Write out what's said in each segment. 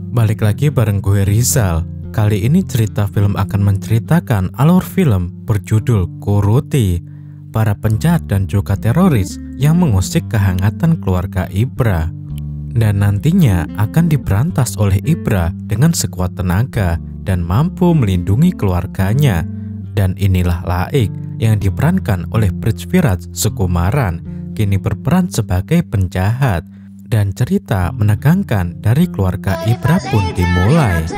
Balik lagi bareng gue Rizal. Kali ini cerita film akan menceritakan alur film berjudul Kuruti, para penjahat dan juga teroris yang mengusik kehangatan keluarga Ibra. Dan nantinya akan diberantas oleh Ibra dengan sekuat tenaga dan mampu melindungi keluarganya. Dan inilah Laik yang diperankan oleh Prithviraj Sukumaran, kini berperan sebagai penjahat. Dan cerita menegangkan dari keluarga Ibra pun dimulai.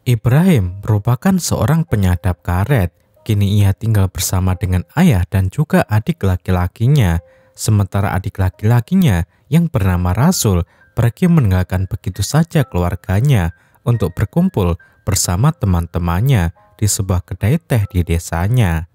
Ibrahim merupakan seorang penyadap karet. Kini ia tinggal bersama dengan ayah dan juga adik laki-lakinya. Sementara adik laki-lakinya yang bernama Rasul pergi meninggalkan begitu saja keluarganya untuk berkumpul bersama teman-temannya di sebuah kedai teh di desanya.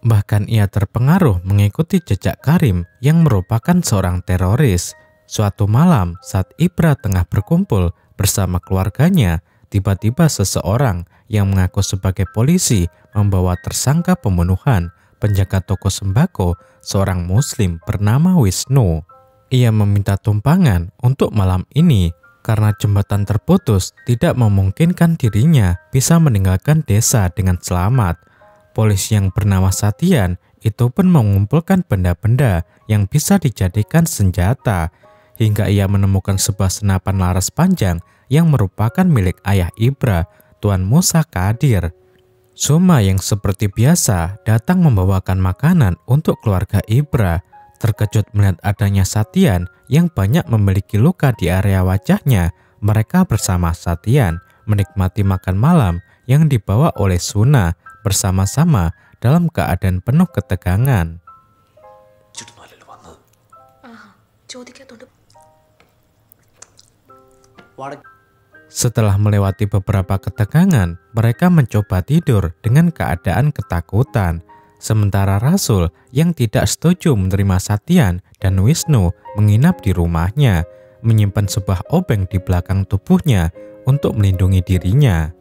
Bahkan ia terpengaruh mengikuti jejak Karim yang merupakan seorang teroris. Suatu malam saat Ibra tengah berkumpul bersama keluarganya, tiba-tiba seseorang yang mengaku sebagai polisi membawa tersangka pembunuhan penjaga toko sembako seorang muslim bernama Wisnu. Ia meminta tumpangan untuk malam ini karena jembatan terputus tidak memungkinkan dirinya bisa meninggalkan desa dengan selamat. Polisi yang bernama Satian itu pun mengumpulkan benda-benda yang bisa dijadikan senjata, hingga ia menemukan sebuah senapan laras panjang yang merupakan milik ayah Ibra, Tuan Musa Kadir. Suma yang seperti biasa datang membawakan makanan untuk keluarga Ibra. Terkejut melihat adanya Satian yang banyak memiliki luka di area wajahnya, mereka bersama Satian menikmati makan malam yang dibawa oleh Suna bersama-sama dalam keadaan penuh ketegangan. Setelah melewati beberapa ketegangan, mereka mencoba tidur dengan keadaan ketakutan. Sementara Rasul yang tidak setuju menerima Satian dan Wisnu menginap di rumahnya, menyimpan sebuah obeng di belakang tubuhnya untuk melindungi dirinya.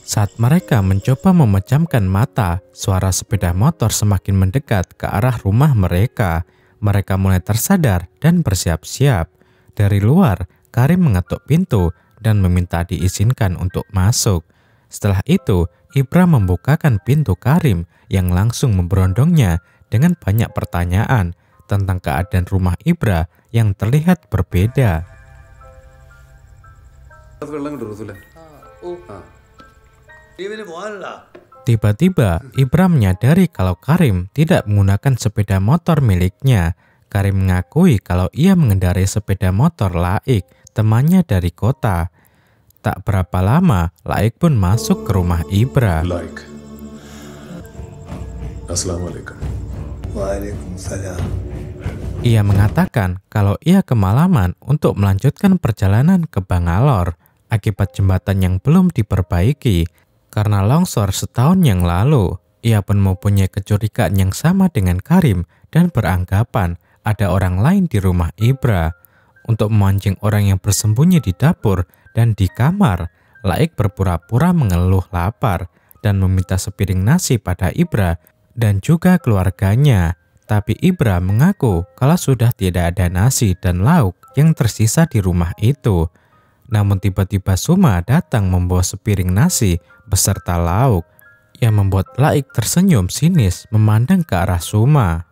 Saat mereka mencoba memejamkan mata, suara sepeda motor semakin mendekat ke arah rumah mereka. Mereka mulai tersadar dan bersiap-siap. Dari luar, Karim mengetuk pintu dan meminta diizinkan untuk masuk. Setelah itu, Ibra membukakan pintu Karim yang langsung memberondongnya dengan banyak pertanyaan tentang keadaan rumah Ibra yang terlihat berbeda. Tiba-tiba, Ibra menyadari kalau Karim tidak menggunakan sepeda motor miliknya. Karim mengakui kalau ia mengendarai sepeda motor Laik, temannya dari kota. Tak berapa lama, Laik pun masuk ke rumah Ibra. Laik. Assalamualaikum. Waalaikumsalam. Ia mengatakan kalau ia kemalaman untuk melanjutkan perjalanan ke Bangalore akibat jembatan yang belum diperbaiki karena longsor setahun yang lalu. Ia pun mempunyai kecurigaan yang sama dengan Karim dan beranggapan ada orang lain di rumah Ibra. Untuk memancing orang yang bersembunyi di dapur dan di kamar, Laik berpura-pura mengeluh lapar dan meminta sepiring nasi pada Ibra dan juga keluarganya. Tapi Ibra mengaku kalau sudah tidak ada nasi dan lauk yang tersisa di rumah itu. Namun tiba-tiba Suma datang membawa sepiring nasi beserta lauk yang membuat Laik tersenyum sinis memandang ke arah Suma.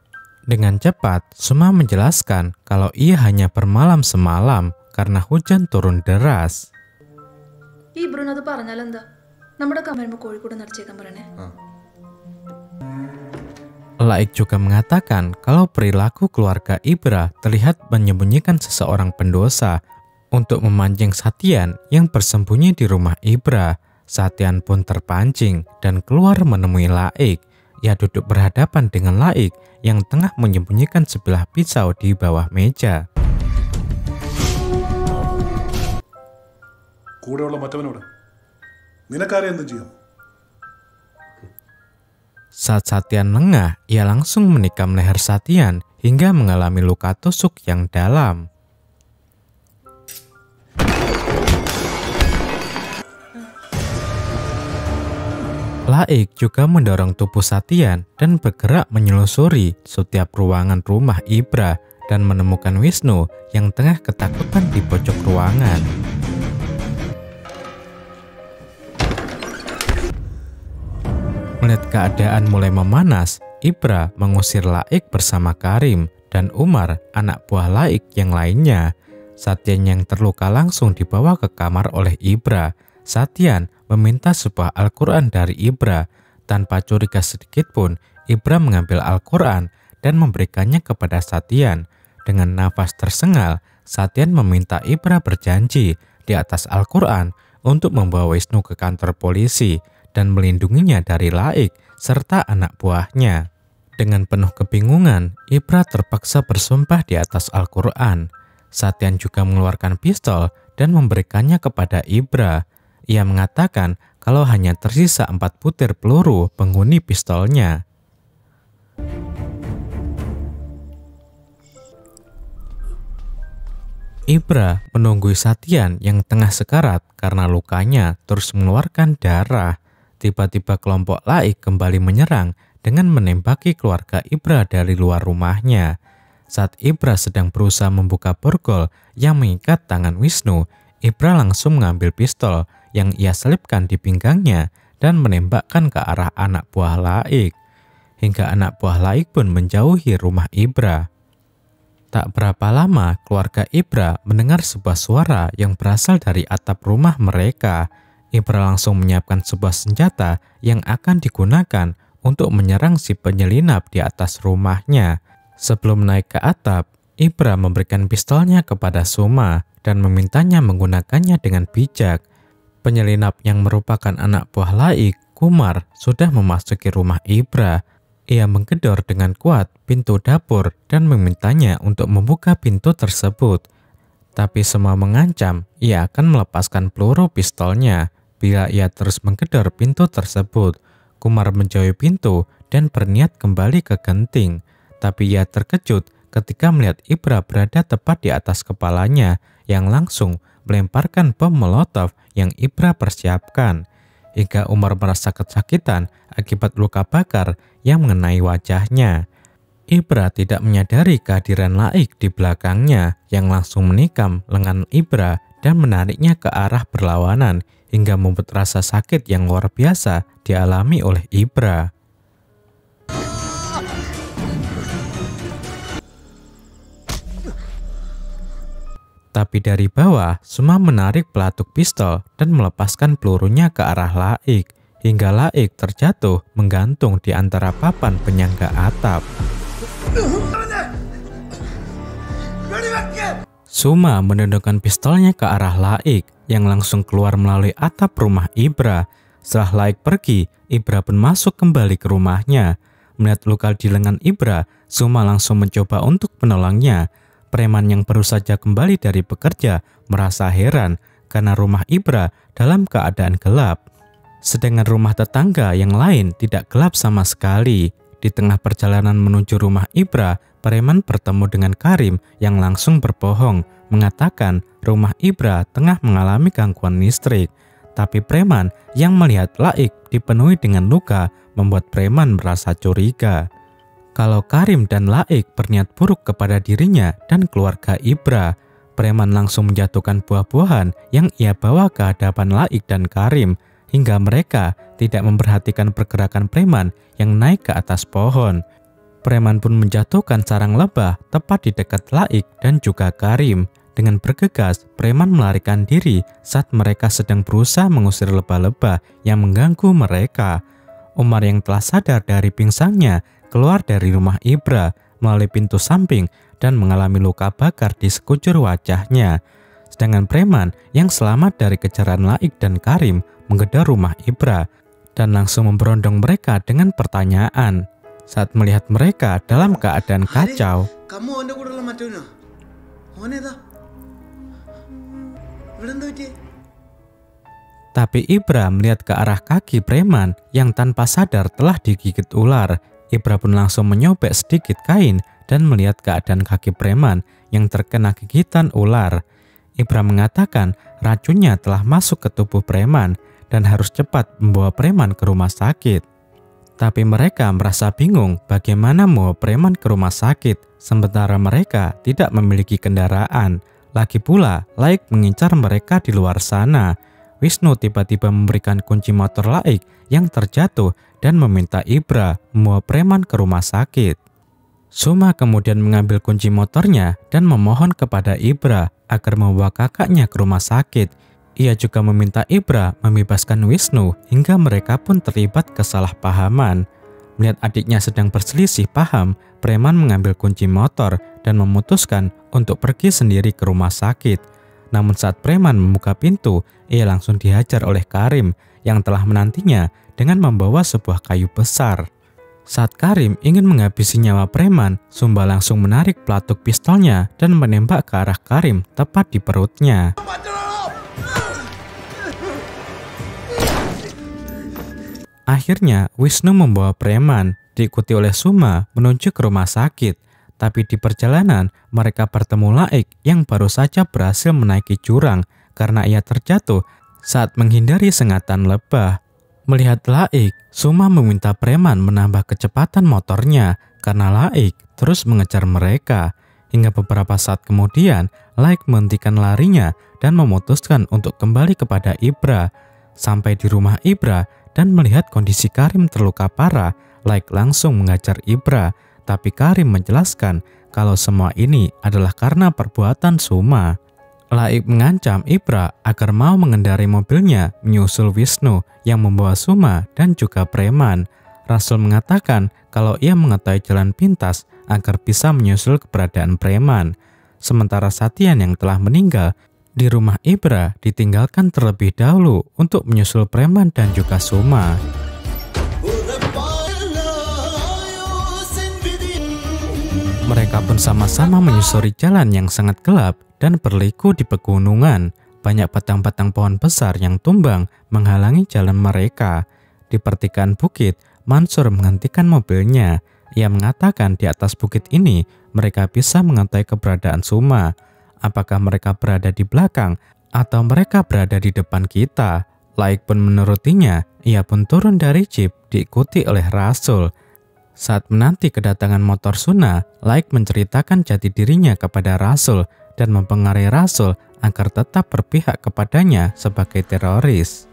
Dengan cepat, Suma menjelaskan kalau ia hanya bermalam semalam karena hujan turun deras. Laik juga mengatakan kalau perilaku keluarga Ibra terlihat menyembunyikan seseorang pendosa untuk memancing Satian yang bersembunyi di rumah Ibra. Satian pun terpancing dan keluar menemui Laik. Ia duduk berhadapan dengan Laik yang tengah menyembunyikan sebilah pisau di bawah meja. Saat Satian lengah, ia langsung menikam leher Satian hingga mengalami luka tusuk yang dalam. Laik juga mendorong tubuh Satyan dan bergerak menyelusuri setiap ruangan rumah Ibra dan menemukan Wisnu yang tengah ketakutan di pojok ruangan. Melihat keadaan mulai memanas, Ibra mengusir Laik bersama Karim dan Umar, anak buah Laik yang lainnya. Satyan yang terluka langsung dibawa ke kamar oleh Ibra. Satyan meminta sebuah Al-Quran dari Ibra. Tanpa curiga sedikit pun, Ibra mengambil Al-Quran dan memberikannya kepada Satyan. Dengan nafas tersengal, Satyan meminta Ibra berjanji di atas Al-Quran untuk membawa Wisnu ke kantor polisi dan melindunginya dari Laik serta anak buahnya. Dengan penuh kebingungan, Ibra terpaksa bersumpah di atas Al-Quran. Satyan juga mengeluarkan pistol dan memberikannya kepada Ibra. Ia mengatakan kalau hanya tersisa 4 butir peluru penghuni pistolnya. Ibra menunggu Satyan yang tengah sekarat karena lukanya terus mengeluarkan darah. Tiba-tiba kelompok Laik kembali menyerang dengan menembaki keluarga Ibra dari luar rumahnya. Saat Ibra sedang berusaha membuka borgol yang mengikat tangan Wisnu, Ibra langsung mengambil pistol yang ia selipkan di pinggangnya dan menembakkan ke arah anak buah Laik. Hingga anak buah Laik pun menjauhi rumah Ibra. Tak berapa lama, keluarga Ibra mendengar sebuah suara yang berasal dari atap rumah mereka. Ibra langsung menyiapkan sebuah senjata yang akan digunakan untuk menyerang si penyelinap di atas rumahnya. Sebelum naik ke atap, Ibra memberikan pistolnya kepada Suma dan memintanya menggunakannya dengan bijak. Penyelinap yang merupakan anak buah Laik, Kumar, sudah memasuki rumah Ibra. Ia menggedor dengan kuat pintu dapur dan memintanya untuk membuka pintu tersebut. Tapi Suma mengancam ia akan melepaskan peluru pistolnya bila ia terus menggedor pintu tersebut. Kumar menjauhi pintu dan berniat kembali ke genting. Tapi ia terkejut ketika melihat Ibra berada tepat di atas kepalanya yang langsung melemparkan bom molotov yang Ibra persiapkan. Hingga Umar merasa kesakitan akibat luka bakar yang mengenai wajahnya. Ibra tidak menyadari kehadiran Laik di belakangnya yang langsung menikam lengan Ibra dan menariknya ke arah berlawanan hingga membuat rasa sakit yang luar biasa dialami oleh Ibra. Tapi dari bawah, Suma menarik pelatuk pistol dan melepaskan pelurunya ke arah Laik, hingga Laik terjatuh menggantung di antara papan penyangga atap. Suma menendangkan pistolnya ke arah Laik, yang langsung keluar melalui atap rumah Ibra. Setelah Laik pergi, Ibra pun masuk kembali ke rumahnya. Melihat luka di lengan Ibra, Suma langsung mencoba untuk menolongnya. Preman yang baru saja kembali dari bekerja merasa heran karena rumah Ibra dalam keadaan gelap. Sedangkan rumah tetangga yang lain tidak gelap sama sekali. Di tengah perjalanan menuju rumah Ibra, preman bertemu dengan Karim yang langsung berbohong, mengatakan rumah Ibra tengah mengalami gangguan listrik. Tapi preman yang melihat Laik dipenuhi dengan luka membuat preman merasa curiga kalau Karim dan Laik berniat buruk kepada dirinya dan keluarga Ibra. Preman langsung menjatuhkan buah-buahan yang ia bawa ke hadapan Laik dan Karim, hingga mereka tidak memperhatikan pergerakan preman yang naik ke atas pohon. Preman pun menjatuhkan sarang lebah tepat di dekat Laik dan juga Karim. Dengan bergegas, preman melarikan diri saat mereka sedang berusaha mengusir lebah-lebah yang mengganggu mereka. Umar yang telah sadar dari pingsannya keluar dari rumah Ibra melalui pintu samping dan mengalami luka bakar di sekujur wajahnya. Sedangkan preman yang selamat dari kejaran Laik dan Karim menggedor rumah Ibra dan langsung memberondong mereka dengan pertanyaan. Saat melihat mereka dalam keadaan kacau, tapi Ibra melihat ke arah kaki preman yang tanpa sadar telah digigit ular. Ibra pun langsung menyobek sedikit kain dan melihat keadaan kaki preman yang terkena gigitan ular. Ibra mengatakan racunnya telah masuk ke tubuh preman dan harus cepat membawa preman ke rumah sakit. Tapi mereka merasa bingung bagaimana membawa preman ke rumah sakit sementara mereka tidak memiliki kendaraan. Lagi pula, Laik mengincar mereka di luar sana. Wisnu tiba-tiba memberikan kunci motor Laik yang terjatuh dan meminta Ibra membawa preman ke rumah sakit. Suma kemudian mengambil kunci motornya dan memohon kepada Ibra agar membawa kakaknya ke rumah sakit. Ia juga meminta Ibra membebaskan Wisnu hingga mereka pun terlibat kesalahpahaman. Melihat adiknya sedang berselisih paham, preman mengambil kunci motor dan memutuskan untuk pergi sendiri ke rumah sakit. Namun saat preman membuka pintu, ia langsung dihajar oleh Karim yang telah menantinya dengan membawa sebuah kayu besar. Saat Karim ingin menghabisi nyawa preman, Sumba langsung menarik pelatuk pistolnya dan menembak ke arah Karim tepat di perutnya. Akhirnya, Wisnu membawa preman, diikuti oleh Suma menuju ke rumah sakit. Tapi di perjalanan, mereka bertemu Laik yang baru saja berhasil menaiki jurang karena ia terjatuh saat menghindari sengatan lebah. Melihat Laik, Suma meminta preman menambah kecepatan motornya karena Laik terus mengejar mereka. Hingga beberapa saat kemudian, Laik menghentikan larinya dan memutuskan untuk kembali kepada Ibra. Sampai di rumah Ibra dan melihat kondisi Karim terluka parah, Laik langsung mengajar Ibra. Tapi Karim menjelaskan kalau semua ini adalah karena perbuatan Suma. Laik mengancam Ibra agar mau mengendarai mobilnya menyusul Wisnu yang membawa Suma dan juga preman. Rasul mengatakan kalau ia mengetahui jalan pintas agar bisa menyusul keberadaan preman. Sementara Satyan yang telah meninggal di rumah Ibra ditinggalkan terlebih dahulu untuk menyusul preman dan juga Suma. Mereka pun sama-sama menyusuri jalan yang sangat gelap dan berliku di pegunungan. Banyak batang-batang pohon besar yang tumbang menghalangi jalan mereka. Di pertigaan bukit, Mansur menghentikan mobilnya. Ia mengatakan di atas bukit ini mereka bisa mengetahui keberadaan Suma. Apakah mereka berada di belakang atau mereka berada di depan kita? Laik pun menurutinya. Ia pun turun dari jeep diikuti oleh Rasul. Saat menanti kedatangan motor Suna, Laik menceritakan jati dirinya kepada Rasul dan mempengaruhi Rasul agar tetap berpihak kepadanya sebagai teroris.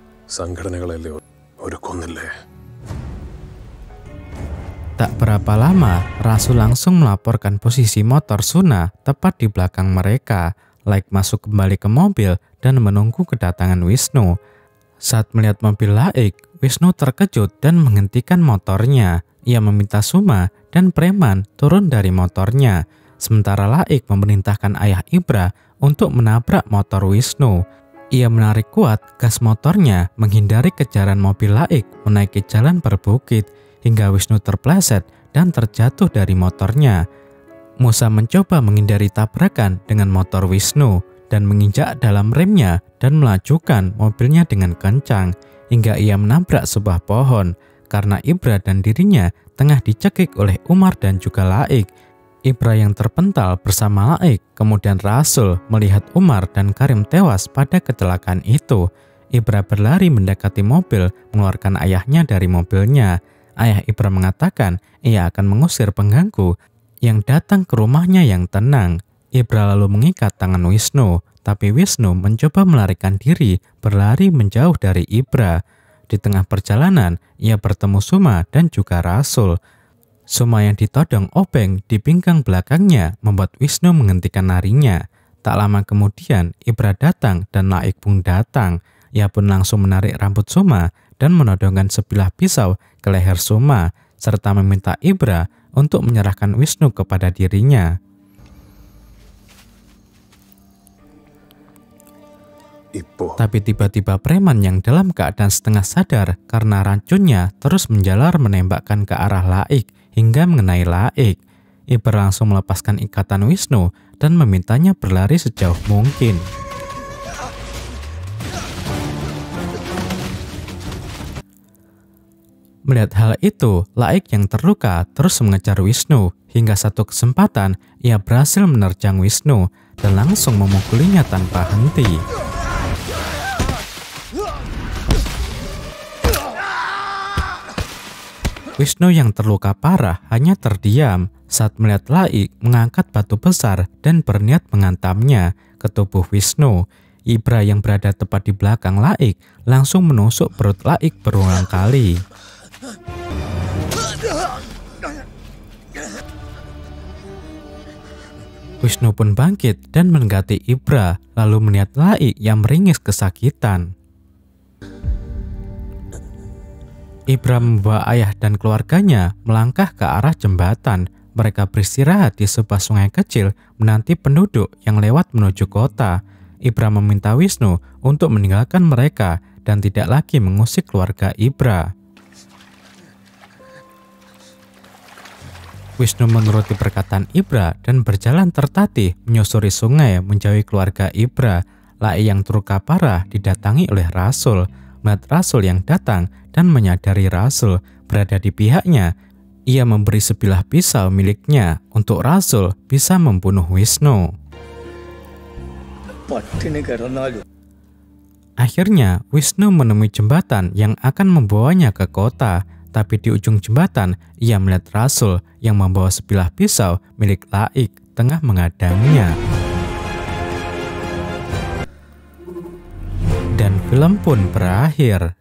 Tak berapa lama, Rasul langsung melaporkan posisi motor Suna tepat di belakang mereka. Laik masuk kembali ke mobil dan menunggu kedatangan Wisnu. Saat melihat mobil Laik, Wisnu terkejut dan menghentikan motornya. Ia meminta Suma dan preman turun dari motornya. Sementara Laik memerintahkan ayah Ibra untuk menabrak motor Wisnu. Ia menarik kuat gas motornya menghindari kejaran mobil Laik menaiki jalan berbukit hingga Wisnu terpleset dan terjatuh dari motornya. Musa mencoba menghindari tabrakan dengan motor Wisnu dan menginjak dalam remnya dan melajukan mobilnya dengan kencang hingga ia menabrak sebuah pohon. Karena Ibra dan dirinya tengah dicekik oleh Umar dan juga Laik. Ibra yang terpental bersama Laik, kemudian Rasul melihat Umar dan Karim tewas pada kecelakaan itu. Ibra berlari mendekati mobil, mengeluarkan ayahnya dari mobilnya. Ayah Ibra mengatakan ia akan mengusir pengganggu yang datang ke rumahnya yang tenang. Ibra lalu mengikat tangan Wisnu, tapi Wisnu mencoba melarikan diri, berlari menjauh dari Ibra. Di tengah perjalanan, ia bertemu Suma dan juga Rasul. Suma yang ditodong obeng di pinggang belakangnya membuat Wisnu menghentikan larinya. Tak lama kemudian, Ibra datang dan Laik pun datang. Ia pun langsung menarik rambut Suma dan menodongkan sebilah pisau ke leher Suma, serta meminta Ibra untuk menyerahkan Wisnu kepada dirinya. Tapi tiba-tiba preman yang dalam keadaan setengah sadar karena racunnya terus menjalar menembakkan ke arah Laik hingga mengenai Laik. Ibra langsung melepaskan ikatan Wisnu dan memintanya berlari sejauh mungkin. Melihat hal itu, Laik yang terluka terus mengejar Wisnu. Hingga satu kesempatan, ia berhasil menerjang Wisnu dan langsung memukulinya tanpa henti. Wisnu yang terluka parah hanya terdiam saat melihat Laik mengangkat batu besar dan berniat menghantamnya ke tubuh Wisnu. Ibra yang berada tepat di belakang Laik langsung menusuk perut Laik berulang kali. Wisnu pun bangkit dan mendekati Ibra, lalu melihat Laik yang meringis kesakitan. Ibra membawa ayah dan keluarganya melangkah ke arah jembatan. Mereka beristirahat di sebuah sungai kecil menanti penduduk yang lewat menuju kota. Ibra meminta Wisnu untuk meninggalkan mereka dan tidak lagi mengusik keluarga Ibra. Wisnu menuruti perkataan Ibra dan berjalan tertatih menyusuri sungai menjauhi keluarga Ibra. Laik yang terluka parah didatangi oleh Rasul. Melihat Rasul yang datang dan menyadari Rasul berada di pihaknya, ia memberi sebilah pisau miliknya untuk Rasul bisa membunuh Wisnu. Akhirnya Wisnu menemui jembatan yang akan membawanya ke kota. Tapi di ujung jembatan, ia melihat Rasul yang membawa sebilah pisau milik Laik tengah menghadangnya. Dan film pun berakhir.